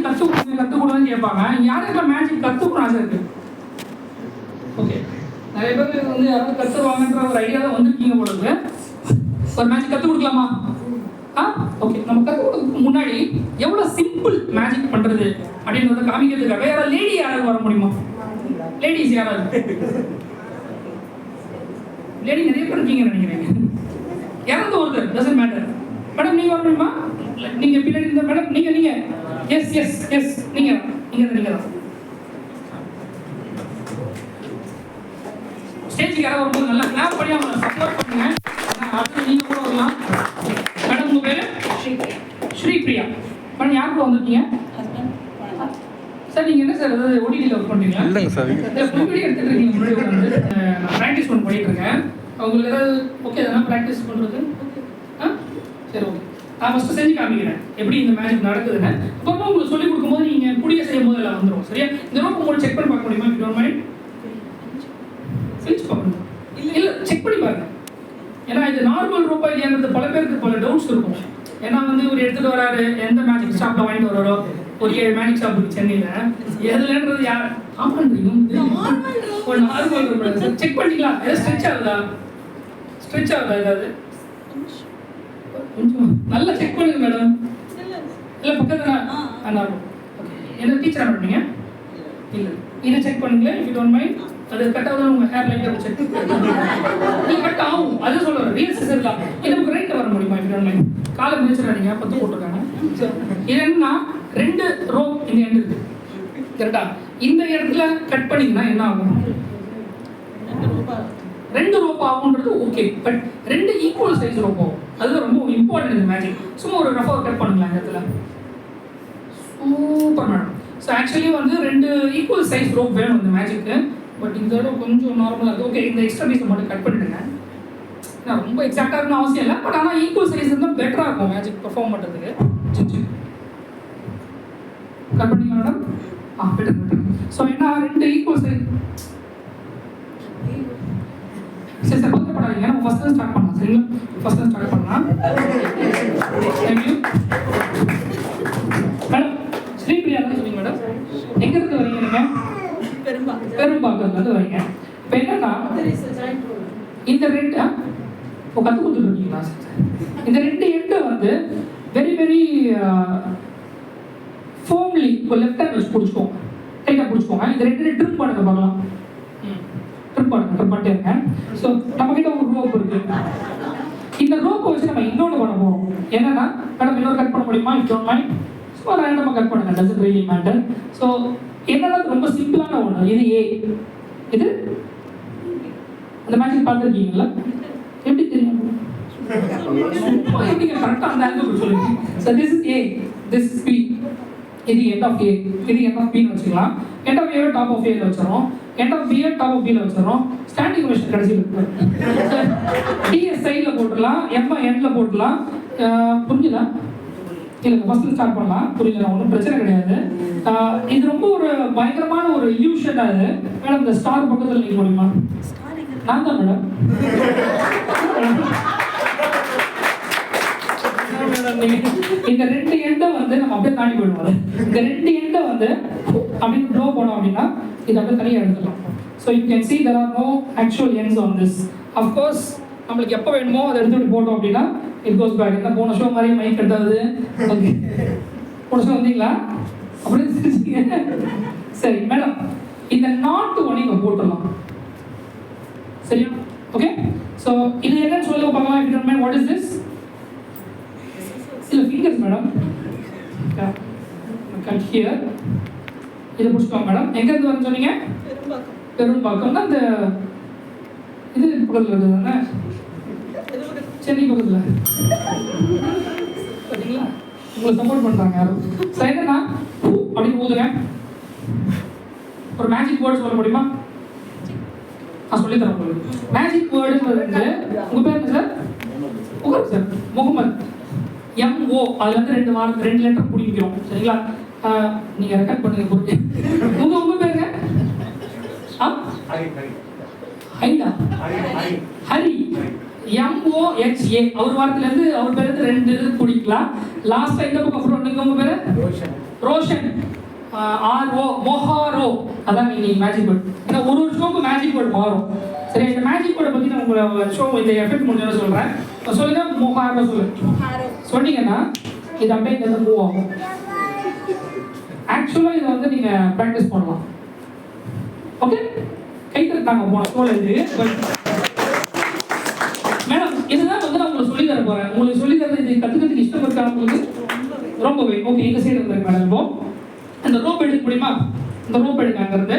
Magic கற்றுக்கணும்னு கேட்பாங்க. யாருக்கெல்லாம் மேஜிக் கற்றுக்கணும் ஆசை இருக்கு? ஓகே, நிறைய பேர் வந்து யாராவது கற்றுவாங்கன்ற ஒரு ஐடியா தான் வந்திருக்கீங்க போல. ஒரு மேஜிக் கற்றுக் கொடுக்கலாமா? ஓகே, நம்ம கற்றுக் கொடுக்கறதுக்கு முன்னாடி எவ்வளோ சிம்பிள் மேஜிக் பண்ணுறது அப்படின்றத காமிக்கிறதுக்காக யாராவது லேடி யாராவது வர முடியுமா? லேடிஸ் யாராவது? லேடி நிறைய பேர் இருக்கீங்கன்னு நினைக்கிறேன். யாராவது ஒருத்தர், டசன்ட் மேட்டர். மேடம் நீங்கள் வர முடியுமா? நீங்கள் பின்னாடி இருந்த மேடம் நீங்கள் எஸ் எஸ் எஸ் நீங்கள் தான் ஸ்டேஜுக்கு யாராவது வரும்போது நல்லா கிளாப் பண்ணி அவங்க சப்போர்ட் பண்ணுங்க. அடுத்து நீங்கள் கூட வரலாம். மேடம் உங்கள் பேர்? ஸ்ரீபிரியா. மேடம் யார் கூட வந்திருக்கீங்க? சார் நீங்கள் என்ன சார் அதாவது ஓடிடியில் ஒர்க் பண்ணுறீங்களா? இல்லைங்க சார், வீடியோ எடுத்துகிட்டு இருக்கீங்க. முன்னாடி வந்து நான் ப்ராக்டிஸ் பண்ண போயிட்டு இருக்கேன். உங்களுக்கு ஏதாவது ஓகே தானே ப்ராக்டிஸ் பண்ணுறது? சரி, ஓகே. நான் ஃபஸ்ட்டு செஞ்சு காமிக்கிறேன் எப்படி இந்த மேஜிக் நடக்குதுன்னு. அப்புறமா உங்களுக்கு சொல்லிக் கொடுக்கும்போது நீங்கள் புடிய செய்யும் போது எல்லாம் வந்துடும். சரியா? இந்த ரோப் உங்களுக்கு செக் பண்ணி பார்க்க முடியுமா? if you don't mind? பார்க்கணும் இல்லை செக் பண்ணி பாருங்க. ஏன்னா இது நார்மல் ரோப்பா இல்லையான்றது பல பேருக்கு பல டவுட்ஸ் இருக்கும். ஏன்னா வந்து இவர் எடுத்துகிட்டு வராரு, எந்த மேஜிக் ஷாப்பில் வாங்கிட்டு வராரோ, ஒரு 7 மேஜிக் ஷாப் இருக்குது சென்னையில். எதுலன்றது யார் ஆமான்றீங்க? ஒரு நார்மல் ரோப் செக் பண்ணிக்கலாம். ஏதாவது ஸ்ட்ரெச் ஆகுதா ஏதாவது? கொஞ்சம் நல்லா செக் பண்ணுங்க மேடம். இல்லை பக்கத்தில் ஓகே. என்ன டீச்சராக பண்ணுறீங்க? இல்லை, இதை செக் பண்ணுங்களேன். if you don't mind. அது கட் ஆகுது உங்கள் ஹேர் லைட்டாக செக் நீங்கள் கட் ஆகும். அது சொல்லுறேன். ரியல் சிசர் தான். இது நமக்கு ரைட்டில் வர முடியுமா? if you don't mind. காலை மிதிச்சிடாதீங்க, 10 போட்டிருக்காங்க. இது என்னன்னா 2 ரோப் இந்த எண்டு இருக்குது. கரெக்டா? இந்த இடத்துல கட் பண்ணிங்கன்னா என்ன ஆகும்? 2 ரோப் ஆகுன்றது okay. But 2 equal size rope ஆகும். அதுதான் ரொம்ப இம்பார்ட்டன்ட் இந்த மேஜிக். சும்மா ஒரு ரஃபாக கட் பண்ணுங்களா இந்த இடத்துல? Super madam. ஸோ ஆக்சுவலி வந்து 2 ஈக்குவல் சைஸ் ரோப் வேணும் இந்த மேஜிக்கு. பட் இந்த இடம் கொஞ்சம் நார்மலாக இருக்குது. ஓகே, இந்த எக்ஸ்ட்ரா பீஸை மட்டும் கட் பண்ணிடுங்க. நான் ரொம்ப எக்ஸாக்டாக இருக்கணும் அவசியம் இல்லை. பட் ஆனால் ஈக்குவல் சைஸ் இருந்தால் பெட்டராக இருக்கும் மேஜிக் பெர்ஃபார்ம் பண்ணுறதுக்கு. கட் பண்ணிங்க மேடம். பெட்டர். ஸோ என்ன 2 ஈக்குவல் சைஸ். சரி சார், பதப்படாதீங்க. நம்ம ஃபஸ்ட்டு ஸ்டார்ட் பண்ணலாம். சரிங்களா? ஃபஸ்ட்டு ஸ்டார்ட் பண்ணலாம். Thank you madam. ஸ்ரீபிரியா தான் சொன்னீங்க மேடம். எங்கேருந்து வரீங்க நீங்கள்? பெரும்பாக்கத்துலேருந்து வரீங்க. இப்போ என்னன்னா இந்த 2 கற்றுக் கொடுத்துருக்கீங்களா? இந்த 2 எண்டு வந்து வெரி வெரி ஃபோம்லி இப்போ லெஃப்ட் ஹேண்ட் வச்சு பிடிச்சிக்கோங்க. டைட்டாக பிடிச்சிக்கோங்க. இந்த 2 ட்ரிப் பண்ணுங்க பார்க்கலாம். ட்ரிப் பண்ணிட்டே இருங்க. ஸோ நம்மக்கிட்ட ஒரு ரோப் இருக்கு. இந்த ரோப்பை வச்சு நம்ம இன்னொன்று பண்ண போகிறோம். என்னன்னா மேடம் இன்னொரு கட் பண்ண முடியுமா? if you don't mind. So ரேண்டமாக கட் பண்ணுங்க. Doesn't really matter. ஸோ என்னன்னா ரொம்ப சிம்பிளான ஒன்று. இது ஏ, இது அந்த மேஜிக் பார்த்துருக்கீங்களா? எப்படி தெரியும்? எப்படிங்க கரெக்டாக அந்த ஆங்கிள் சொல்லுங்க. So this is A, this is B. இது எண்ட் ஆஃப் ஏ, இது எண்ட் ஆஃப் பின்னு வச்சுக்கலாம். End of A top of ஏல வச்சிடறோம். எண்ட் ஆஃப் பியை டாப் ஆஃப் பியில் வச்சிடறோம். ஸ்டாண்டிங் கொஷின் கடைசியில் இருக்கு. டிஎஸ் சைடில் போட்டுடலாம், எம்ஐ எண்டில் போட்டுடலாம். புரிஞ்சுதா? இல்லை ஃபஸ்ட்டு ஸ்டார்ட் பண்ணலாம். புரியல, ஒன்றும் பிரச்சனை கிடையாது. இது ரொம்ப ஒரு பயங்கரமான ஒரு இல்யூஷன். அது மேடம் இந்த ஸ்டார் பக்கத்தில் நீங்கள் முடியுமா? நான் தான் மேடம். இந்த 2 எண்டை வந்து நம்ம அப்படியே தாண்டி போயிடுவோம். இந்த 2 எண்டை வந்து அப்படின்னு ப்ளோ பண்ணோம் அப்படின்னா இது அப்படியே தனியாக எடுத்துக்கலாம். So you can see there are no actual ends on this. of course நம்மளுக்கு எப்போ வேணுமோ அதை எடுத்துகிட்டு போட்டோம் அப்படின்னா it goes back. என்ன போன ஷோ மாதிரி மைக் கட்டாது. ஓகே, போன ஷோ வந்தீங்களா? அப்படியே சரி மேடம், இந்த நாட்டு ஒன்று இங்கே போட்டுடலாம். சரியா? ஓகே. ஸோ இது என்னன்னு சொல்லுங்க பார்க்கலாம். if you don't mind, what is this? இல்லை ஃபிங்கர்ஸ் மேடம். Cut here. இதை பிடிச்சிக்கோங்க மேடம். எங்கேருந்து வரேன்னு சொன்னீங்க? பெரும்பாக்கம் தான். இந்த இது பக்கத்தில் இருக்குது தானே? சென்னை பக்கத்தில். பார்த்தீங்களா? உங்களை சப்போர்ட் பண்ணுறாங்க யாரும். ஸோ என்னன்னா அப்படின்னு ஊதுங்க. ஒரு மேஜிக் வேர்டு சொல்ல முடியுமா? சொல்லித்தரேன் உங்களுக்கு. மேஜிக் வேர்டுங்கிறது வந்து உங்கள் பேர் என்ன சார்? உங்கள் சார் முகமது. MO அதில் வந்து 2 லெட்டர் பிடிக்கிறோம். சரிங்களா? நீங்கள் ரெக்கார்ட் பண்ணுங்க போட்டு. உங்கள் பேருங்க? ஹைடா? ஹரி. MOHA. அவர் வாரத்துலேருந்து அவர் பேருக்கு 2 இது பிடிக்கலாம். லாஸ்ட்டாக இந்த பக்கம் அப்புறம் ஒன்றுங்க உங்கள் பேர் ரோஷன். RO மொஹாரோ. அதான் நீங்கள் மேஜிக் வேர்ட். ஏன்னா ஒரு ஷோக்கு மேஜிக் வேர்ட் மாறும். சரி, இந்த மேஜிக் வேர்டை பற்றி நான் உங்களை ஷோ இந்த எஃபெக்ட் முடிஞ்சோன்னு சொல்கிறேன். சொல்லுங்க, மொஹாரோ சொன்னீங்கன்னா இது அப்படியே இங்கே மூவ் ஆகும். ஆக்சுவலாக இதை வந்து நீங்கள் ப்ராக்டிஸ் பண்ணலாம். ஓகே, கை தட்டாங்க போன ஷோவில் இது. மேடம், இதுதான் வந்து நான் உங்களுக்கு சொல்லி தர போகிறேன். உங்களுக்கு சொல்லி தரது இது கற்றுக்கிறதுக்கு இஷ்டம் இருக்கா உங்களுக்கு? ரொம்பவே. ஓகே, இந்த சைடு வந்துருக்கு மேடம். இப்போ இந்த ரோப் எடுக்க முடியுமா? இந்த ரோப் எடுக்க அங்கேருந்து